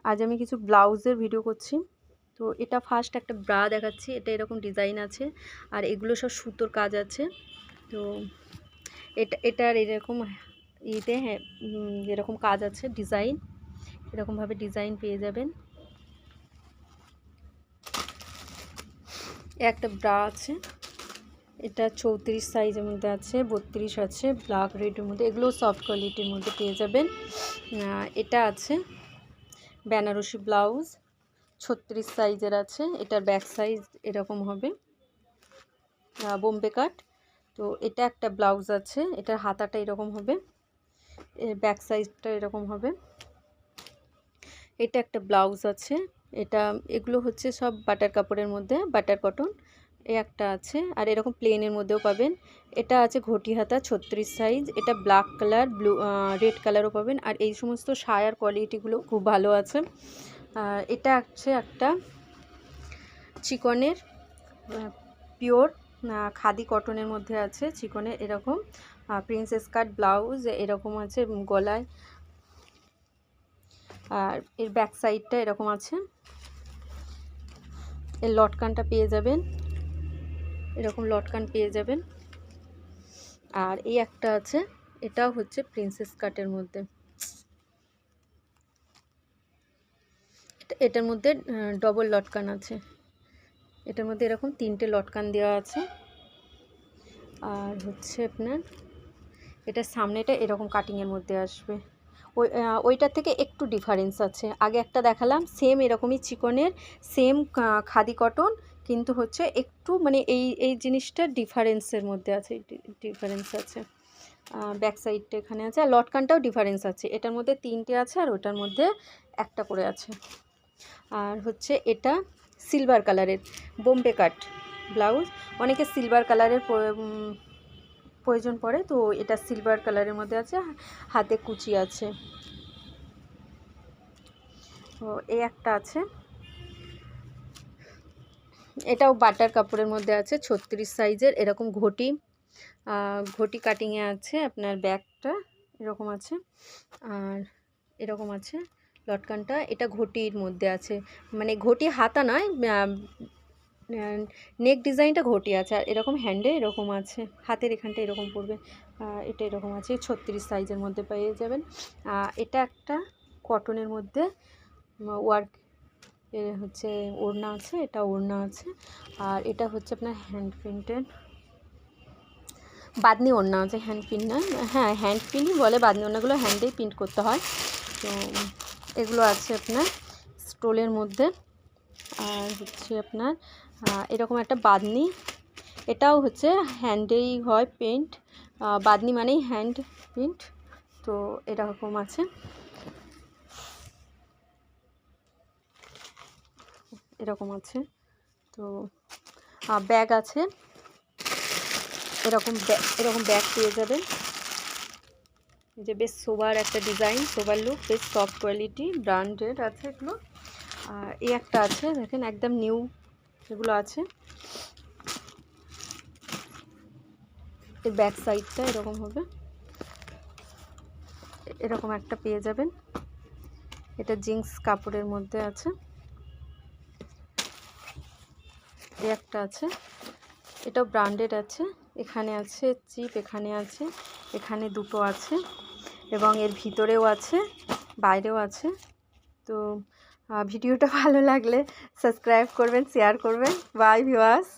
আজ আমি কিছু ব্লাউজের ভিডিও করছি। তো এটা ফার্স্ট একটা ব্রা দেখাচ্ছি। এটা এরকম ডিজাইন আছে আর এগুলো সব সুতোর কাজ আছে। তো এটার এরকম ইতে হ্যাঁ এরকম কাজ আছে, ডিজাইন এরকমভাবে ডিজাইন পেয়ে যাবেন। একটা ব্রা আছে, এটা 34 সাইজের মধ্যে আছে, 32 আছে, ব্ল্যাক রেডের মধ্যে, এগুলো সফট কোয়ালিটির মধ্যে পেয়ে যাবেন। এটা আছে বেনারসি ব্লাউজ, 36 সাইজের আছে। এটার ব্যাক সাইজ এরকম হবে, বোম্বে কাট। তো এটা একটা ব্লাউজ আছে, এটার হাতাটা এরকম হবে, এর ব্যাক সাইজটা এরকম হবে। এটা একটা ব্লাউজ আছে, এগুলো হচ্ছে সব বাটার কাপড়ের মধ্যে, বাটার কটন। একটা আছে আর এরকম প্লেনের মধ্যেও পাবেন। এটা আছে ঘটি হাতা, 36 সাইজ। এটা ব্ল্যাক কালার, ব্লু রেড কালারও পাবেন। আর এই সমস্ত শায়ার কোয়ালিটিগুলো খুব ভালো আছে। এটা আছে একটা চিকনের পিওর খাদি কটনের মধ্যে আছে, চিকনের এরকম প্রিন্সেস কাট ব্লাউজ এরকম আছে গলায়। আর এর ব্যাক সাইডটা এরকম আছে, এর লটকানটা পেয়ে যাবেন, এরকম লটকান পেয়ে যাবেন। আর এই একটা আছে, এটাও হচ্ছে প্রিন্সেস কাটের মধ্যে। এটার মধ্যে ডবল লটকান আছে, এটার মধ্যে এরকম 3টে লটকান দেওয়া আছে। আর হচ্ছে আপনার এটার সামনেটা এরকম কাটিংয়ের মধ্যে আসবে, ওইটার থেকে একটু ডিফারেন্স আছে। আগে একটা দেখালাম সেম এরকমই চিকনের, সেম খাদি কটন, কিন্তু হচ্ছে একটু মানে এই জিনিসটা ডিফারেন্সের মধ্যে আছে, ডিফারেন্স আছে। ব্যাক সাইডটা এখানে আছে, আর লটকানটাও ডিফারেন্স আছে। এটার মধ্যে 3টে আছে আর ওটার মধ্যে একটা করে আছে। আর হচ্ছে এটা সিলভার কালারের বোম্বে কাট ব্লাউজ। অনেকে সিলভার কালারের প্রয়োজন পড়ে, তো এটা সিলভার কালারের মধ্যে আছে, হাতে কুচি আছে। তো এই একটা আছে, এটাও বাটার কাপড়ের মধ্যে আছে, 36 সাইজের, এরকম ঘটি কাটিংয়ে আছে। আপনার ব্যাকটা এরকম আছে আর এরকম আছে লটকানটা। এটা ঘটির মধ্যে আছে, মানে ঘটি হাতা নয়, নেক ডিজাইনটা ঘটি আছে। আর এরকম হ্যান্ডে এরকম আছে, হাতের এখানটা এরকম পড়বে। এটা এরকম আছে, 36 সাইজের মধ্যে পেয়ে যাবেন। এটা একটা কটনের মধ্যে ওয়ার্ক হচ্ছে ওড়না আছে, এটা ওড়না আছে। আর এটা হচ্ছে আপনার হ্যান্ড প্রিন্টেড বাঁধনি ওড়না আছে, হ্যান্ড প্রিন্ট না, হ্যাঁ হ্যান্ড প্রিন্টই বলে, বাঁধনি ওড়নাগুলো হ্যান্ডেই প্রিন্ট করতে হয়। তো এগুলো আছে আপনার স্টোলের মধ্যে। আর হচ্ছে আপনার এরকম একটা বাঁধনি, এটাও হচ্ছে হ্যান্ডেই হয় পেন্ট, বাঁধনি মানেই হ্যান্ড প্রিন্ট। তো এরকম আছে, এরকম আছে। তো ব্যাগ আছে, এরকম ব্যাগ পেয়ে যাবেন, যে বেশ সোবার একটা ডিজাইন, সোবার লুক, বেশ সফট কোয়ালিটি, ব্র্যান্ডেড আছে এগুলো। আর এই একটা আছে দেখেন, একদম নিউ এগুলো আছে। এর ব্যাক সাইডটা এরকম হবে, এরকম একটা পেয়ে যাবেন। এটা জিন্স কাপড়ের মধ্যে আছে। এই একটা আছে, এটাও ব্র্যান্ডেড আছে, এখানে আছে চিপ, এখানে আছে, এখানে দুটো আছে, এবং এর ভিতরেও আছে, বাইরেও আছে। তো ভিডিওটা ভালো লাগলে সাবস্ক্রাইব করবেন, শেয়ার করবেন। Bye viewers.